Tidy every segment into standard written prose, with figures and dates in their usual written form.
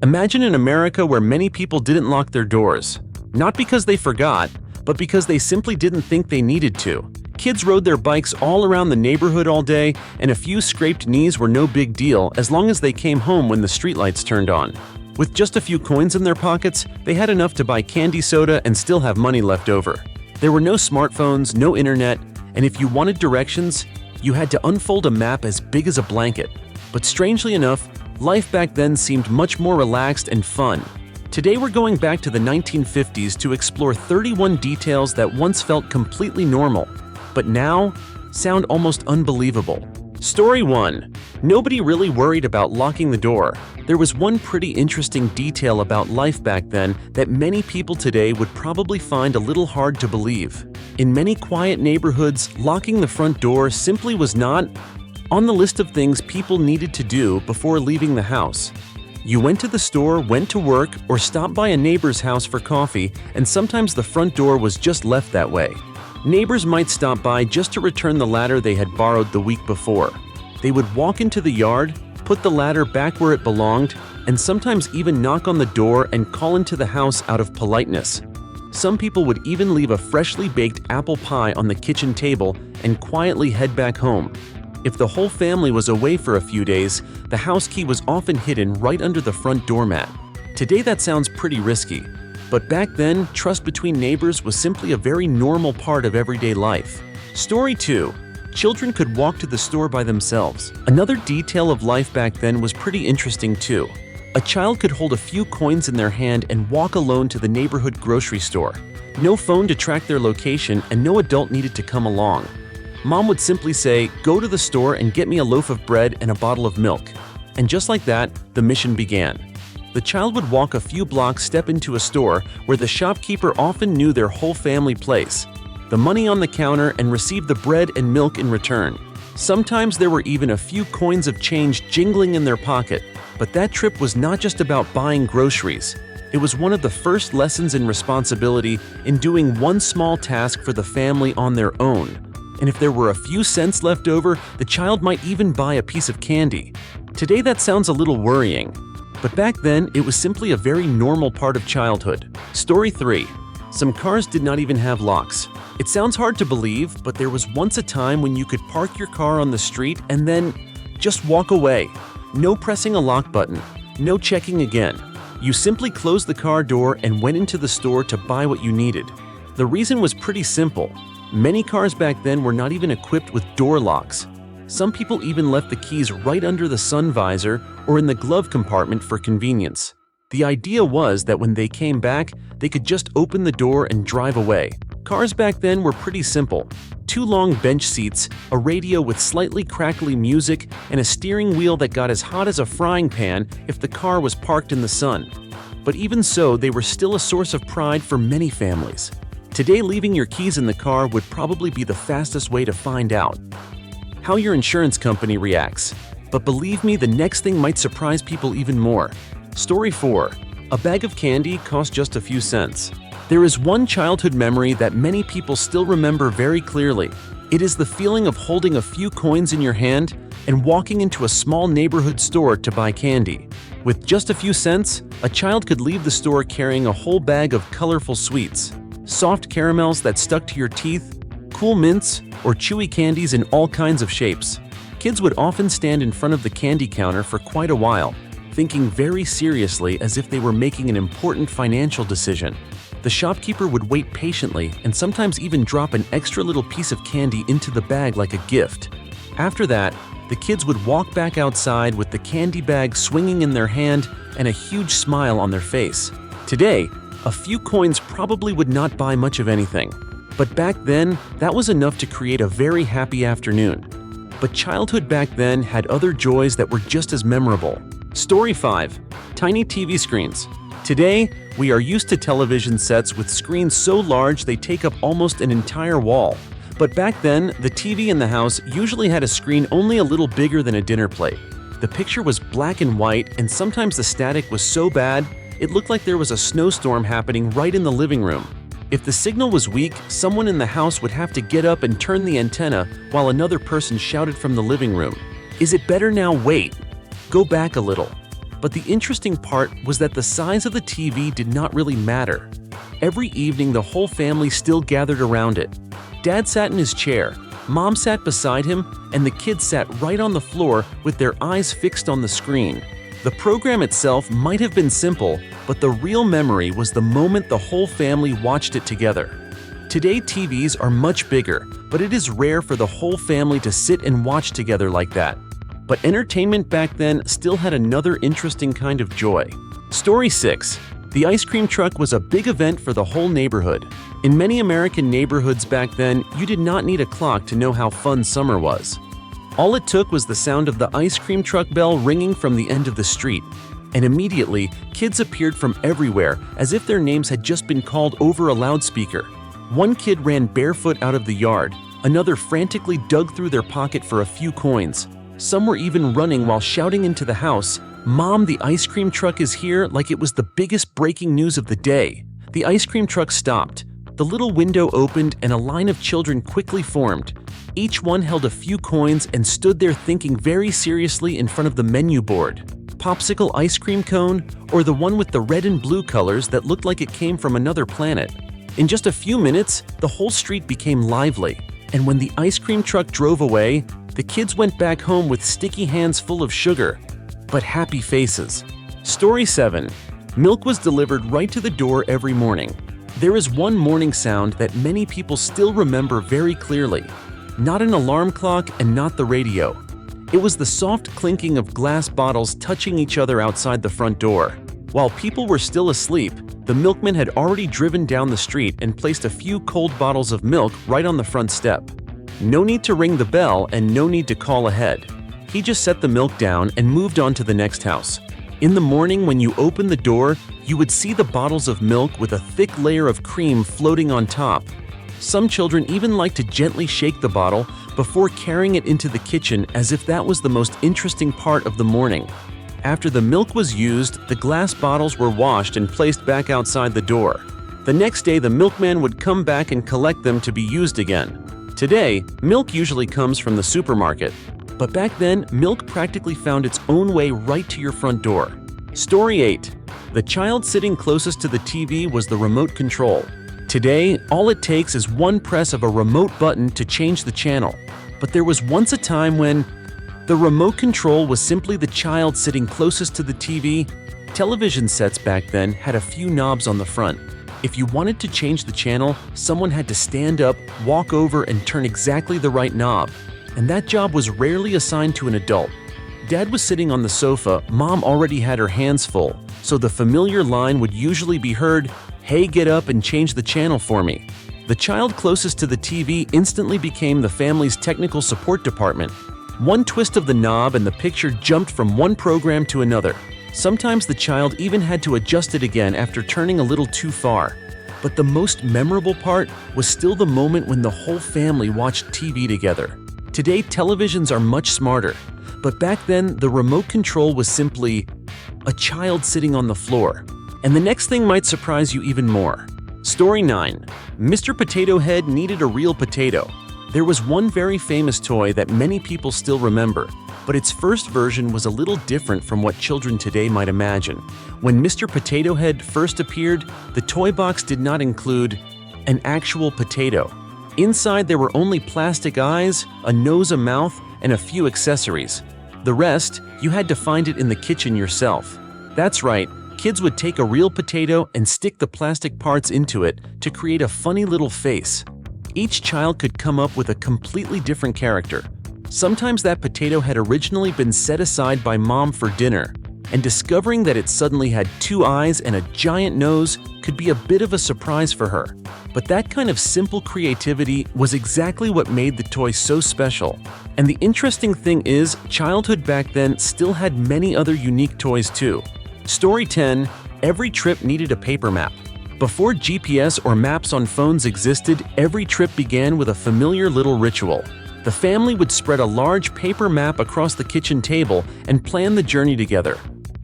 Imagine an America where many people didn't lock their doors. Not because they forgot, but because they simply didn't think they needed to. Kids rode their bikes all around the neighborhood all day, and a few scraped knees were no big deal as long as they came home when the streetlights turned on. With just a few coins in their pockets, they had enough to buy candy soda and still have money left over. There were no smartphones, no internet, and if you wanted directions, you had to unfold a map as big as a blanket. But strangely enough, life back then seemed much more relaxed and fun. Today we're going back to the 1950s to explore 31 details that once felt completely normal, but now sound almost unbelievable. Story 1. Nobody really worried about locking the door. There was one pretty interesting detail about life back then that many people today would probably find a little hard to believe. In many quiet neighborhoods, locking the front door simply was not on the list of things people needed to do before leaving the house. You went to the store, went to work, or stopped by a neighbor's house for coffee, and sometimes the front door was just left that way. Neighbors might stop by just to return the ladder they had borrowed the week before. They would walk into the yard, put the ladder back where it belonged, and sometimes even knock on the door and call into the house out of politeness. Some people would even leave a freshly baked apple pie on the kitchen table and quietly head back home. If the whole family was away for a few days, the house key was often hidden right under the front doormat. Today that sounds pretty risky, but back then, trust between neighbors was simply a very normal part of everyday life. Story 2. Children could walk to the store by themselves. Another detail of life back then was pretty interesting too. A child could hold a few coins in their hand and walk alone to the neighborhood grocery store. No phone to track their location, and no adult needed to come along. Mom would simply say, "Go to the store and get me a loaf of bread and a bottle of milk." And just like that, the mission began. The child would walk a few blocks, step into a store where the shopkeeper often knew their whole family place, the money on the counter, and receive the bread and milk in return. Sometimes there were even a few coins of change jingling in their pocket, but that trip was not just about buying groceries. It was one of the first lessons in responsibility in doing one small task for the family on their own. And if there were a few cents left over, the child might even buy a piece of candy. Today that sounds a little worrying, but back then it was simply a very normal part of childhood. Story 3. Some cars did not even have locks. It sounds hard to believe, but there was once a time when you could park your car on the street and then just walk away. No pressing a lock button, no checking again. You simply closed the car door and went into the store to buy what you needed. The reason was pretty simple. Many cars back then were not even equipped with door locks. Some people even left the keys right under the sun visor or in the glove compartment for convenience. The idea was that when they came back, they could just open the door and drive away. Cars back then were pretty simple. 2 long bench seats, a radio with slightly crackly music, and a steering wheel that got as hot as a frying pan if the car was parked in the sun. But even so, they were still a source of pride for many families. Today, leaving your keys in the car would probably be the fastest way to find out how your insurance company reacts. But believe me, the next thing might surprise people even more. Story 4. A bag of candy cost just a few cents. There is one childhood memory that many people still remember very clearly. It is the feeling of holding a few coins in your hand and walking into a small neighborhood store to buy candy. With just a few cents, a child could leave the store carrying a whole bag of colorful sweets. Soft caramels that stuck to your teeth, cool mints, or chewy candies in all kinds of shapes. Kids would often stand in front of the candy counter for quite a while, thinking very seriously as if they were making an important financial decision. The shopkeeper would wait patiently and sometimes even drop an extra little piece of candy into the bag like a gift. After that, the kids would walk back outside with the candy bag swinging in their hand and a huge smile on their face. Today, a few coins probably would not buy much of anything. But back then, that was enough to create a very happy afternoon. But childhood back then had other joys that were just as memorable. Story 5. Tiny TV screens. Today, we are used to television sets with screens so large they take up almost an entire wall. But back then, the TV in the house usually had a screen only a little bigger than a dinner plate. The picture was black and white, and sometimes the static was so bad, it looked like there was a snowstorm happening right in the living room. If the signal was weak, someone in the house would have to get up and turn the antenna while another person shouted from the living room, "Is it better now? Wait. Go back a little." But the interesting part was that the size of the TV did not really matter. Every evening, the whole family still gathered around it. Dad sat in his chair, Mom sat beside him, and the kids sat right on the floor with their eyes fixed on the screen. The program itself might have been simple, but the real memory was the moment the whole family watched it together. Today, TVs are much bigger, but it is rare for the whole family to sit and watch together like that. But entertainment back then still had another interesting kind of joy. Story 6. The ice cream truck was a big event for the whole neighborhood. In many American neighborhoods back then, you did not need a clock to know how fun summer was. All it took was the sound of the ice cream truck bell ringing from the end of the street. And immediately, kids appeared from everywhere as if their names had just been called over a loudspeaker. One kid ran barefoot out of the yard, another frantically dug through their pocket for a few coins. Some were even running while shouting into the house, "Mom, the ice cream truck is here," like it was the biggest breaking news of the day. The ice cream truck stopped. The little window opened and a line of children quickly formed. Each one held a few coins and stood there thinking very seriously in front of the menu board. Popsicle ice cream cone, or the one with the red and blue colors that looked like it came from another planet. In just a few minutes, the whole street became lively, and when the ice cream truck drove away, the kids went back home with sticky hands full of sugar, but happy faces. Story 7. Milk was delivered right to the door every morning. There is one morning sound that many people still remember very clearly. Not an alarm clock and not the radio. It was the soft clinking of glass bottles touching each other outside the front door. While people were still asleep, the milkman had already driven down the street and placed a few cold bottles of milk right on the front step. No need to ring the bell and no need to call ahead. He just set the milk down and moved on to the next house. In the morning, when you opened the door, you would see the bottles of milk with a thick layer of cream floating on top. Some children even liked to gently shake the bottle before carrying it into the kitchen as if that was the most interesting part of the morning. After the milk was used, the glass bottles were washed and placed back outside the door. The next day, the milkman would come back and collect them to be used again. Today, milk usually comes from the supermarket, but back then, milk practically found its own way right to your front door. Story 8. The child sitting closest to the TV was the remote control. Today, all it takes is one press of a remote button to change the channel. But there was once a time when the remote control was simply the child sitting closest to the TV. Television sets back then had a few knobs on the front. If you wanted to change the channel, someone had to stand up, walk over, and turn exactly the right knob. And that job was rarely assigned to an adult. Dad was sitting on the sofa, Mom already had her hands full, so the familiar line would usually be heard, "Hey, get up and change the channel for me." The child closest to the TV instantly became the family's technical support department. One twist of the knob and the picture jumped from one program to another. Sometimes the child even had to adjust it again after turning a little too far. But the most memorable part was still the moment when the whole family watched TV together. Today, televisions are much smarter, but back then, the remote control was simply a child sitting on the floor. And the next thing might surprise you even more. Story 9. Mr. Potato Head needed a real potato. There was one very famous toy that many people still remember, but its first version was a little different from what children today might imagine. When Mr. Potato Head first appeared, the toy box did not include an actual potato. Inside there were only plastic eyes, a nose, a mouth, and a few accessories. The rest, you had to find it in the kitchen yourself. That's right, kids would take a real potato and stick the plastic parts into it to create a funny little face. Each child could come up with a completely different character. Sometimes that potato had originally been set aside by Mom for dinner, and discovering that it suddenly had 2 eyes and a giant nose could be a bit of a surprise for her. But that kind of simple creativity was exactly what made the toy so special. And the interesting thing is, childhood back then still had many other unique toys too. Story 10. Every trip needed a paper map. Before GPS or maps on phones existed, every trip began with a familiar little ritual. The family would spread a large paper map across the kitchen table and plan the journey together.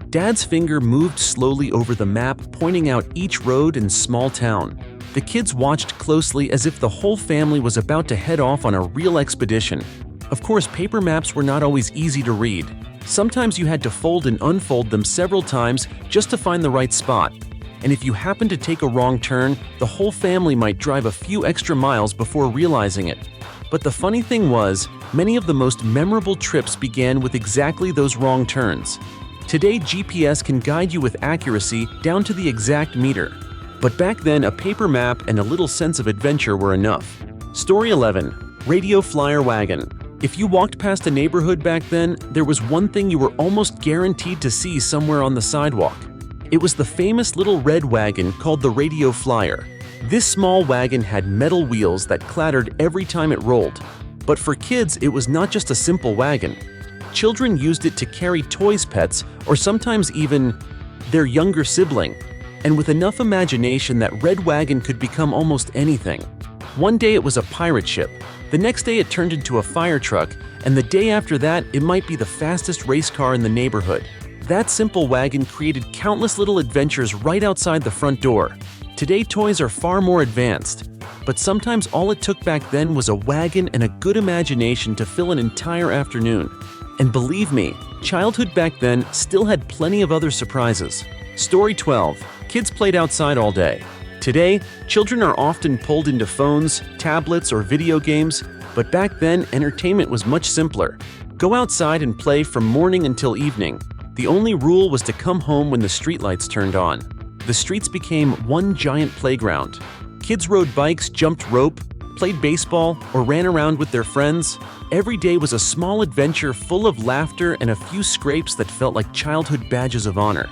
Dad's finger moved slowly over the map, pointing out each road and small town. The kids watched closely as if the whole family was about to head off on a real expedition. Of course, paper maps were not always easy to read. Sometimes you had to fold and unfold them several times just to find the right spot. And if you happened to take a wrong turn, the whole family might drive a few extra miles before realizing it. But the funny thing was, many of the most memorable trips began with exactly those wrong turns. Today, GPS can guide you with accuracy down to the exact meter. But back then, a paper map and a little sense of adventure were enough. Story 11. Radio Flyer Wagon. If you walked past a neighborhood back then, there was one thing you were almost guaranteed to see somewhere on the sidewalk. It was the famous little red wagon called the Radio Flyer. This small wagon had metal wheels that clattered every time it rolled. But for kids, it was not just a simple wagon. Children used it to carry toys, pets, or sometimes even their younger sibling. And with enough imagination, that red wagon could become almost anything. One day it was a pirate ship, the next day it turned into a fire truck, and the day after that it might be the fastest race car in the neighborhood. That simple wagon created countless little adventures right outside the front door. Today toys are far more advanced, but sometimes all it took back then was a wagon and a good imagination to fill an entire afternoon. And believe me, childhood back then still had plenty of other surprises. Story 12. Kids played outside all day. Today, children are often pulled into phones, tablets, or video games, but back then, entertainment was much simpler. Go outside and play from morning until evening. The only rule was to come home when the streetlights turned on. The streets became one giant playground. Kids rode bikes, jumped rope, played baseball, or ran around with their friends. Every day was a small adventure full of laughter and a few scrapes that felt like childhood badges of honor.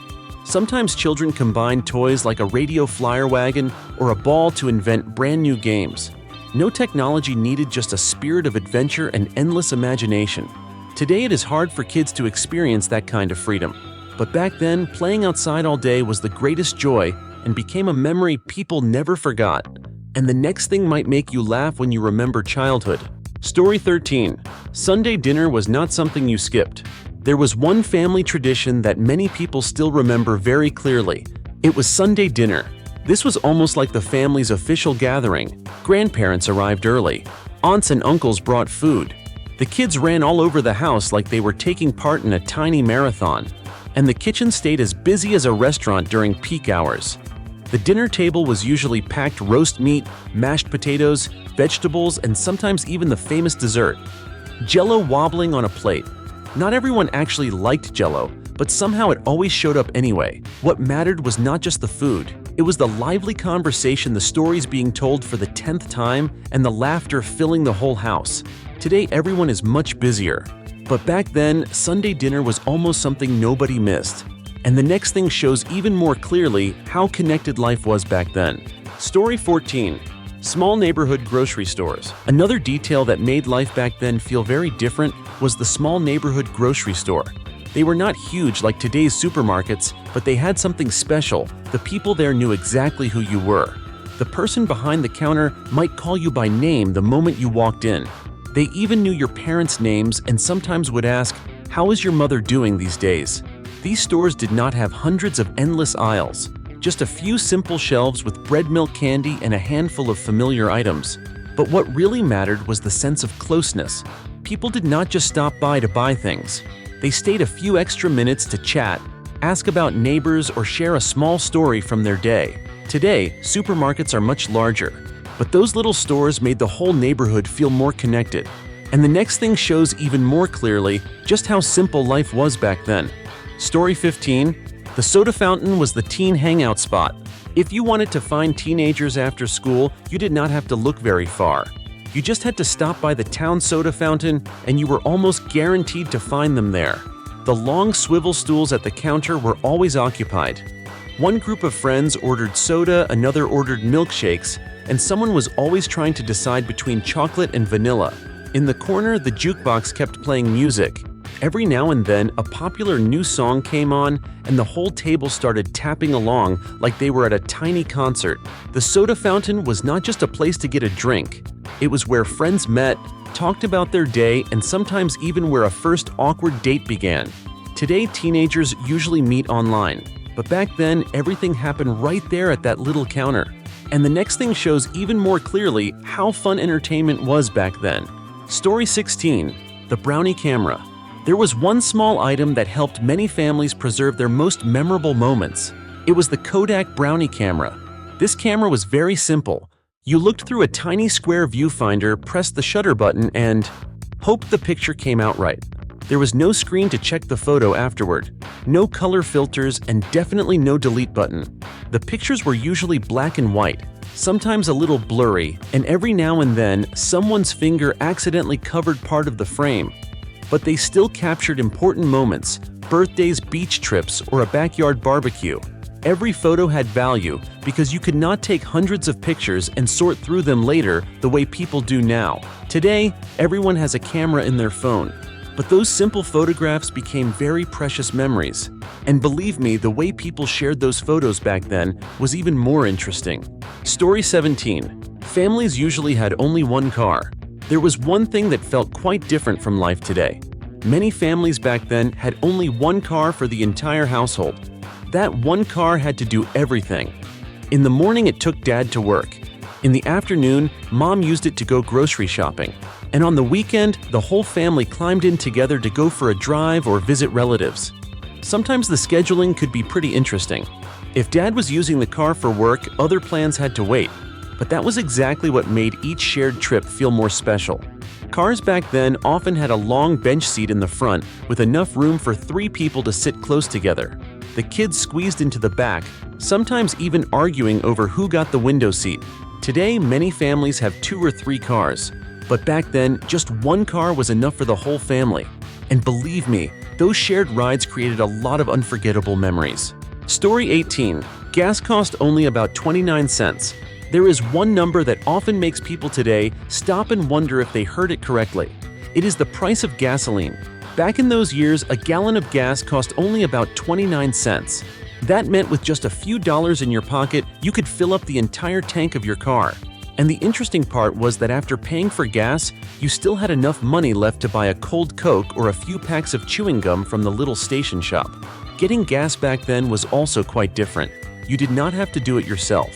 Sometimes children combined toys like a radio flyer wagon or a ball to invent brand new games. No technology needed, just a spirit of adventure and endless imagination. Today it is hard for kids to experience that kind of freedom. But back then, playing outside all day was the greatest joy and became a memory people never forgot. And the next thing might make you laugh when you remember childhood. Story 13. Sunday dinner was not something you skipped. There was one family tradition that many people still remember very clearly. It was Sunday dinner. This was almost like the family's official gathering. Grandparents arrived early. Aunts and uncles brought food. The kids ran all over the house like they were taking part in a tiny marathon. And the kitchen stayed as busy as a restaurant during peak hours. The dinner table was usually packed roast meat, mashed potatoes, vegetables, and sometimes even the famous dessert. Jell-O wobbling on a plate. Not everyone actually liked Jell-O, but somehow it always showed up anyway. What mattered was not just the food. It was the lively conversation, the stories being told for the 10th time, and the laughter filling the whole house. Today, everyone is much busier. But back then, Sunday dinner was almost something nobody missed. And the next thing shows even more clearly how connected life was back then. Story 14. Small neighborhood grocery stores. Another detail that made life back then feel very different was the small neighborhood grocery store. They were not huge like today's supermarkets, but they had something special. The people there knew exactly who you were. The person behind the counter might call you by name the moment you walked in. They even knew your parents' names and sometimes would ask, "How is your mother doing these days?" These stores did not have hundreds of endless aisles, just a few simple shelves with bread, milk, candy, and a handful of familiar items. But what really mattered was the sense of closeness. People did not just stop by to buy things. They stayed a few extra minutes to chat, ask about neighbors, or share a small story from their day. Today, supermarkets are much larger, but those little stores made the whole neighborhood feel more connected. And the next thing shows even more clearly just how simple life was back then. Story 15. The soda fountain was the teen hangout spot. If you wanted to find teenagers after school, you did not have to look very far. You just had to stop by the town soda fountain and you were almost guaranteed to find them there. The long swivel stools at the counter were always occupied. One group of friends ordered soda, another ordered milkshakes, and someone was always trying to decide between chocolate and vanilla. In the corner, the jukebox kept playing music. Every now and then, a popular new song came on, and the whole table started tapping along like they were at a tiny concert. The soda fountain was not just a place to get a drink. It was where friends met, talked about their day, and sometimes even where a first awkward date began. Today, teenagers usually meet online, but back then, everything happened right there at that little counter. And the next thing shows even more clearly how fun entertainment was back then. Story 16. The Brownie camera. There was one small item that helped many families preserve their most memorable moments. It was the Kodak Brownie camera. This camera was very simple. You looked through a tiny square viewfinder, pressed the shutter button, and hoped the picture came out right. There was no screen to check the photo afterward, no color filters, and definitely no delete button. The pictures were usually black and white, sometimes a little blurry, and every now and then someone's finger accidentally covered part of the frame. But they still captured important moments, birthdays, beach trips, or a backyard barbecue. Every photo had value because you could not take hundreds of pictures and sort through them later the way people do now. Today, everyone has a camera in their phone. But those simple photographs became very precious memories. And believe me, the way people shared those photos back then was even more interesting. Story 17. Families usually had only one car. There was one thing that felt quite different from life today. Many families back then had only one car for the entire household. That one car had to do everything. In the morning, it took Dad to work. In the afternoon, Mom used it to go grocery shopping. And on the weekend, the whole family climbed in together to go for a drive or visit relatives. Sometimes the scheduling could be pretty interesting. If Dad was using the car for work, other plans had to wait. But that was exactly what made each shared trip feel more special. Cars back then often had a long bench seat in the front with enough room for 3 people to sit close together. The kids squeezed into the back, sometimes even arguing over who got the window seat. Today, many families have 2 or 3 cars. But back then, just one car was enough for the whole family. And believe me, those shared rides created a lot of unforgettable memories. Story 18. Gas cost only about 29 cents. There is one number that often makes people today stop and wonder if they heard it correctly. It is the price of gasoline. Back in those years, a gallon of gas cost only about 29 cents. That meant with just a few dollars in your pocket, you could fill up the entire tank of your car. And the interesting part was that after paying for gas, you still had enough money left to buy a cold Coke or a few packs of chewing gum from the little station shop. Getting gas back then was also quite different. You did not have to do it yourself.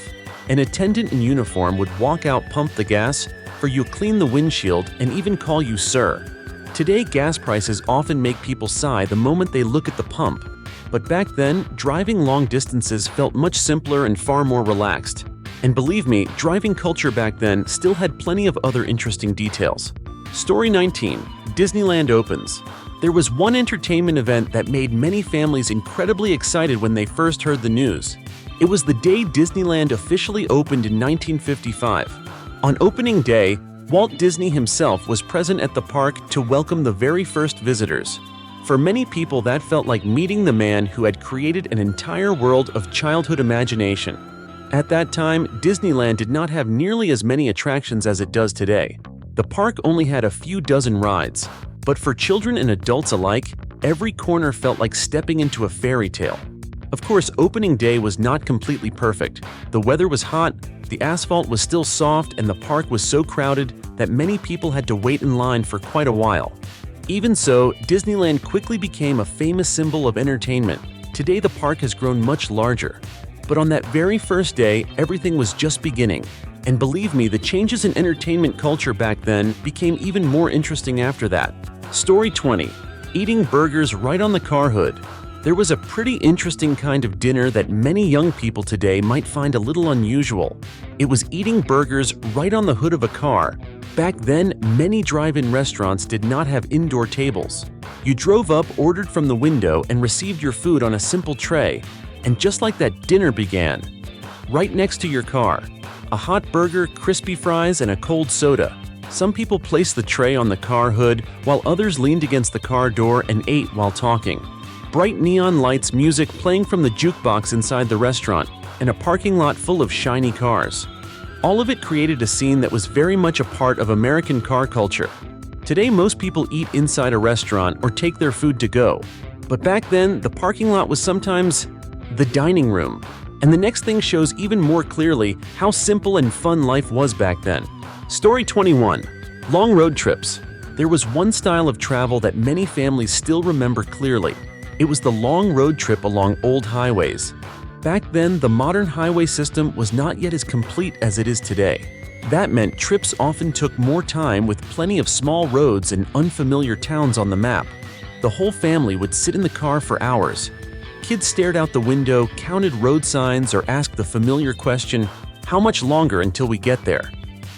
An attendant in uniform would walk out, pump the gas, for you clean the windshield, and even call you sir. Today, gas prices often make people sigh the moment they look at the pump. But back then, driving long distances felt much simpler and far more relaxed. And believe me, driving culture back then still had plenty of other interesting details. Story 19. Disneyland opens. There was one entertainment event that made many families incredibly excited when they first heard the news. It was the day Disneyland officially opened in 1955. On opening day, Walt Disney himself was present at the park to welcome the very first visitors. For many people, that felt like meeting the man who had created an entire world of childhood imagination. At that time, Disneyland did not have nearly as many attractions as it does today. The park only had a few dozen rides. But for children and adults alike, every corner felt like stepping into a fairy tale. Of course, opening day was not completely perfect. The weather was hot, the asphalt was still soft, and the park was so crowded that many people had to wait in line for quite a while. Even so, Disneyland quickly became a famous symbol of entertainment. Today, the park has grown much larger. But on that very first day, everything was just beginning. And believe me, the changes in entertainment culture back then became even more interesting after that. Story 20. Eating burgers right on the car hood. There was a pretty interesting kind of dinner that many young people today might find a little unusual. It was eating burgers right on the hood of a car. Back then, many drive-in restaurants did not have indoor tables. You drove up, ordered from the window, and received your food on a simple tray. And just like that, dinner began. Right next to your car. A hot burger, crispy fries, and a cold soda. Some people placed the tray on the car hood, while others leaned against the car door and ate while talking. Bright neon lights, music playing from the jukebox inside the restaurant, and a parking lot full of shiny cars. All of it created a scene that was very much a part of American car culture. Today, most people eat inside a restaurant or take their food to go. But back then, the parking lot was sometimes the dining room. And the next thing shows even more clearly how simple and fun life was back then. Story 21. Long road trips. There was one style of travel that many families still remember clearly. It was the long road trip along old highways. Back then, the modern highway system was not yet as complete as it is today. That meant trips often took more time with plenty of small roads and unfamiliar towns on the map. the whole family would sit in the car for hours. Kids stared out the window, counted road signs, or asked the familiar question, "How much longer until we get there?"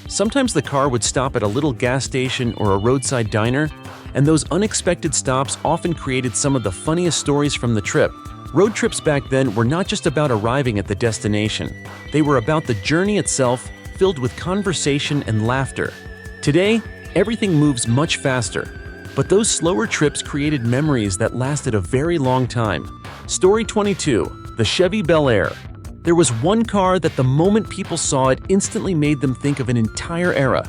Sometimes the car would stop at a little gas station or a roadside diner, and those unexpected stops often created some of the funniest stories from the trip. Road trips back then were not just about arriving at the destination. They were about the journey itself, filled with conversation and laughter. Today, everything moves much faster, but those slower trips created memories that lasted a very long time. Story 22. The Chevy Bel Air. There was one car that the moment people saw it instantly made them think of an entire era.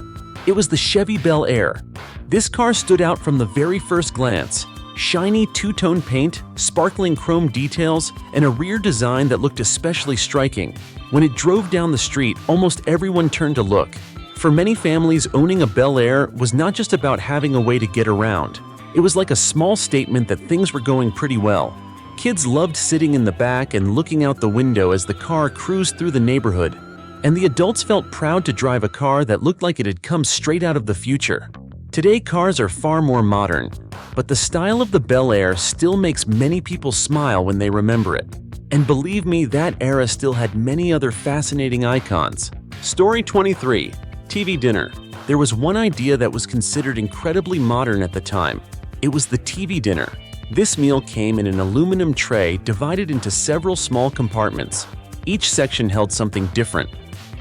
It was the Chevy Bel Air. This car stood out from the very first glance. Shiny two-tone paint, sparkling chrome details, and a rear design that looked especially striking. When it drove down the street, almost everyone turned to look. For many families, owning a Bel Air was not just about having a way to get around. It was like a small statement that things were going pretty well. Kids loved sitting in the back and looking out the window as the car cruised through the neighborhood. And the adults felt proud to drive a car that looked like it had come straight out of the future. Today, cars are far more modern, but the style of the Bel Air still makes many people smile when they remember it. And believe me, that era still had many other fascinating icons. Story 23. TV dinner. There was one idea that was considered incredibly modern at the time. It was the TV dinner. This meal came in an aluminum tray divided into several small compartments. Each section held something different: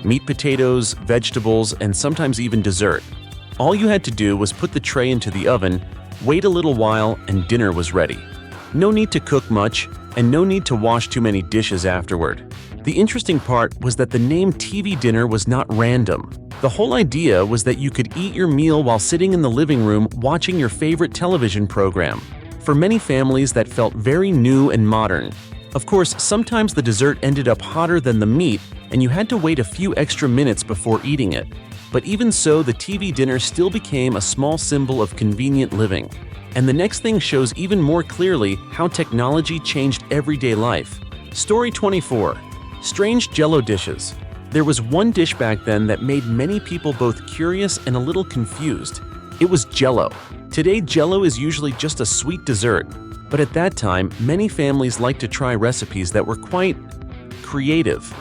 meat, potatoes, vegetables, and sometimes even dessert. All you had to do was put the tray into the oven, wait a little while, and dinner was ready. No need to cook much, and no need to wash too many dishes afterward. The interesting part was that the name TV dinner was not random. The whole idea was that you could eat your meal while sitting in the living room watching your favorite television program. For many families, that felt very new and modern. Of course, sometimes the dessert ended up hotter than the meat, and you had to wait a few extra minutes before eating it. But even so, the TV dinner still became a small symbol of convenient living. And the next thing shows even more clearly how technology changed everyday life. Story 24. Strange Jell-O dishes. There was one dish back then that made many people both curious and a little confused. It was Jell-O. Today, Jell-O is usually just a sweet dessert, but at that time, many families liked to try recipes that were quite creative.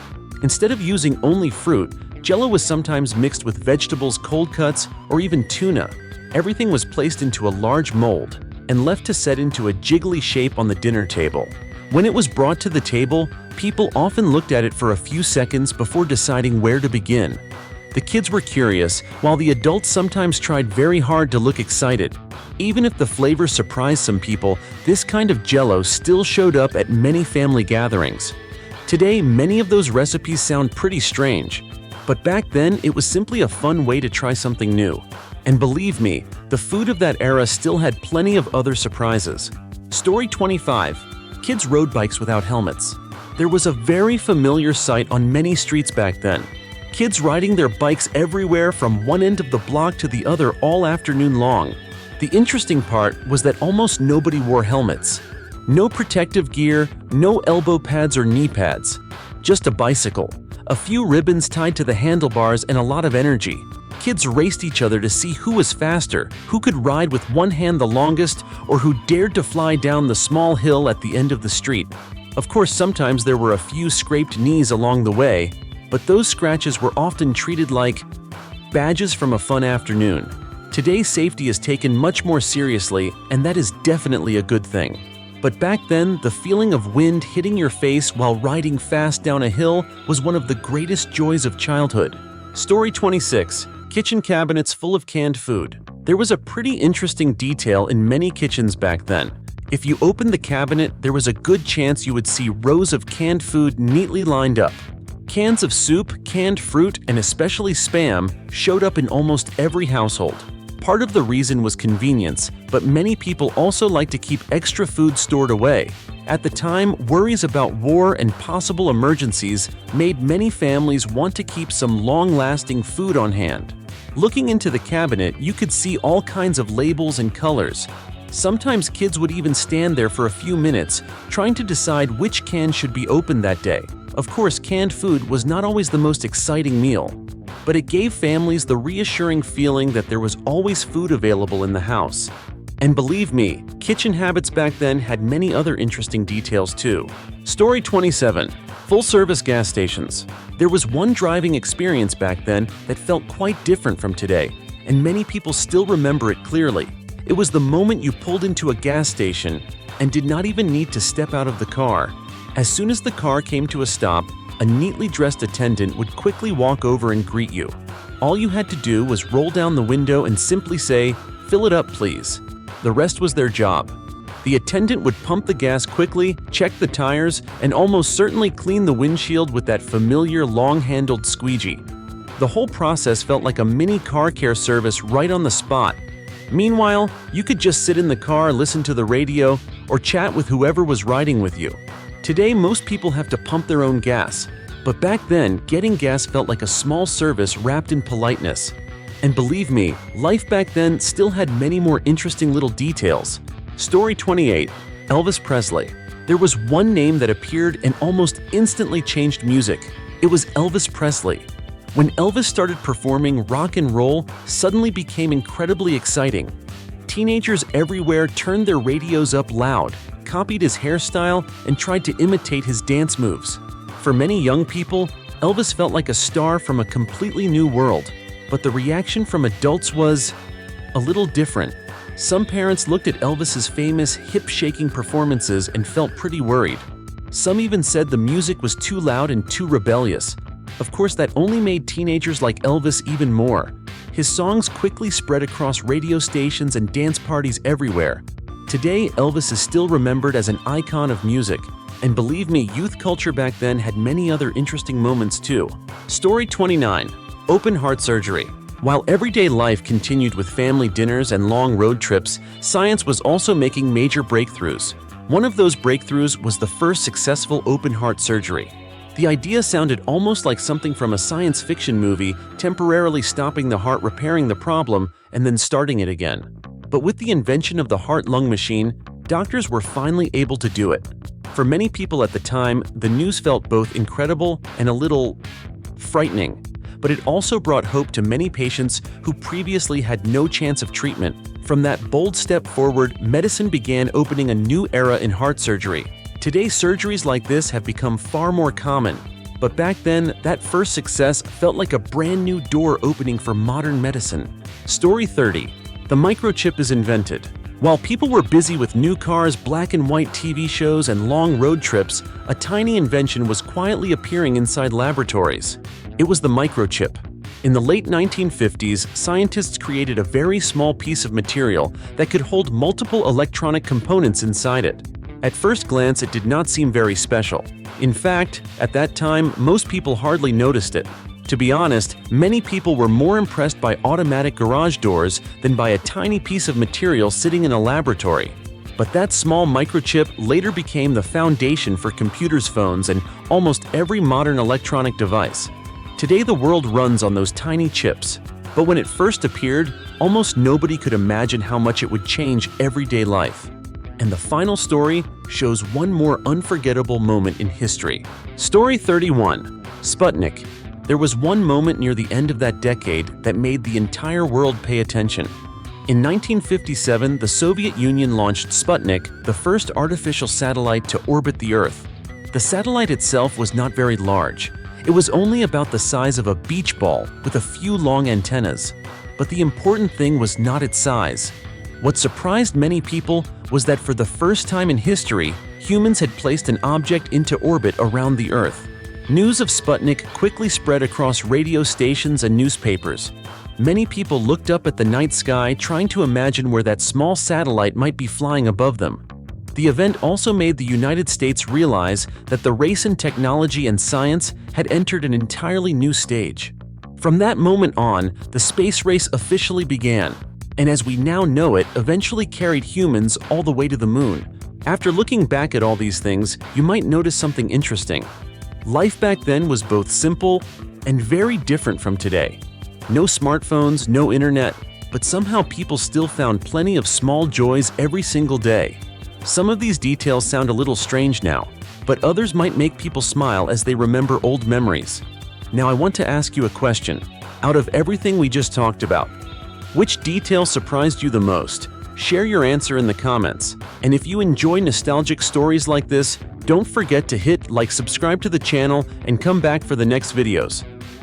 Instead of using only fruit, Jell-O was sometimes mixed with vegetables, cold cuts, or even tuna. Everything was placed into a large mold and left to set into a jiggly shape on the dinner table. When it was brought to the table, people often looked at it for a few seconds before deciding where to begin. The kids were curious, while the adults sometimes tried very hard to look excited. Even if the flavor surprised some people, this kind of Jell-O still showed up at many family gatherings. Today, many of those recipes sound pretty strange, but back then it was simply a fun way to try something new. And believe me, the food of that era still had plenty of other surprises. Story 25. Kids rode bikes without helmets. There was a very familiar sight on many streets back then. Kids riding their bikes everywhere from one end of the block to the other all afternoon long. The interesting part was that almost nobody wore helmets. No protective gear, no elbow pads or knee pads. Just a bicycle, a few ribbons tied to the handlebars, and a lot of energy. Kids raced each other to see who was faster, who could ride with one hand the longest, or who dared to fly down the small hill at the end of the street. Of course, sometimes there were a few scraped knees along the way, but those scratches were often treated like badges from a fun afternoon. Today, safety is taken much more seriously, and that is definitely a good thing. But back then, the feeling of wind hitting your face while riding fast down a hill was one of the greatest joys of childhood. Story 26. Kitchen cabinets full of canned food. There was a pretty interesting detail in many kitchens back then. If you opened the cabinet, there was a good chance you would see rows of canned food neatly lined up. Cans of soup, canned fruit, and especially Spam showed up in almost every household. Part of the reason was convenience, but many people also like to keep extra food stored away. At the time, worries about war and possible emergencies made many families want to keep some long-lasting food on hand. Looking into the cabinet, you could see all kinds of labels and colors. Sometimes kids would even stand there for a few minutes, trying to decide which can should be opened that day. Of course, canned food was not always the most exciting meal, but it gave families the reassuring feeling that there was always food available in the house. And believe me, kitchen habits back then had many other interesting details too. Story 27. Full-service gas stations. There was one driving experience back then that felt quite different from today, and many people still remember it clearly. It was the moment you pulled into a gas station and did not even need to step out of the car. As soon as the car came to a stop, a neatly dressed attendant would quickly walk over and greet you. All you had to do was roll down the window and simply say, "Fill it up, please." The rest was their job. The attendant would pump the gas quickly, check the tires, and almost certainly clean the windshield with that familiar long-handled squeegee. The whole process felt like a mini car care service right on the spot. Meanwhile, you could just sit in the car, listen to the radio, or chat with whoever was riding with you. Today, most people have to pump their own gas, but back then, getting gas felt like a small service wrapped in politeness. And believe me, life back then still had many more interesting little details. Story 28. Elvis Presley. There was one name that appeared and almost instantly changed music. It was Elvis Presley. When Elvis started performing, rock and roll suddenly became incredibly exciting. Teenagers everywhere turned their radios up loud, copied his hairstyle, and tried to imitate his dance moves. For many young people, Elvis felt like a star from a completely new world. But the reaction from adults was a little different. Some parents looked at Elvis's famous hip-shaking performances and felt pretty worried. Some even said the music was too loud and too rebellious. Of course, that only made teenagers like Elvis even more. His songs quickly spread across radio stations and dance parties everywhere. Today, Elvis is still remembered as an icon of music. And believe me, youth culture back then had many other interesting moments too. Story 29. Open heart surgery. While everyday life continued with family dinners and long road trips, science was also making major breakthroughs. One of those breakthroughs was the first successful open heart surgery. The idea sounded almost like something from a science fiction movie, temporarily stopping the heart, repairing the problem, and then starting it again. But with the invention of the heart-lung machine, doctors were finally able to do it. For many people at the time, the news felt both incredible and a little frightening. But it also brought hope to many patients who previously had no chance of treatment. From that bold step forward, medicine began opening a new era in heart surgery. Today, surgeries like this have become far more common. But back then, that first success felt like a brand new door opening for modern medicine. Story 30. The microchip is invented. While people were busy with new cars, black and white TV shows, and long road trips, a tiny invention was quietly appearing inside laboratories. It was the microchip. In the late 1950s, scientists created a very small piece of material that could hold multiple electronic components inside it. At first glance, it did not seem very special. In fact, at that time, most people hardly noticed it. To be honest, many people were more impressed by automatic garage doors than by a tiny piece of material sitting in a laboratory. But that small microchip later became the foundation for computers, phones, and almost every modern electronic device. Today, the world runs on those tiny chips. But when it first appeared, almost nobody could imagine how much it would change everyday life. And the final story shows one more unforgettable moment in history. Story 31. Sputnik. There was one moment near the end of that decade that made the entire world pay attention. In 1957, the Soviet Union launched Sputnik, the first artificial satellite to orbit the Earth. The satellite itself was not very large. It was only about the size of a beach ball with a few long antennas. But the important thing was not its size. What surprised many people was that for the first time in history, humans had placed an object into orbit around the Earth. News of Sputnik quickly spread across radio stations and newspapers. Many people looked up at the night sky trying to imagine where that small satellite might be flying above them. The event also made the United States realize that the race in technology and science had entered an entirely new stage. From that moment on, the space race officially began, and as we now know it, eventually carried humans all the way to the moon. After looking back at all these things, you might notice something interesting. Life back then was both simple and very different from today. No smartphones, no internet, but somehow people still found plenty of small joys every single day. Some of these details sound a little strange now, but others might make people smile as they remember old memories. Now I want to ask you a question. Out of everything we just talked about, which detail surprised you the most? Share your answer in the comments. And if you enjoy nostalgic stories like this, don't forget to hit like, subscribe to the channel, and come back for the next videos.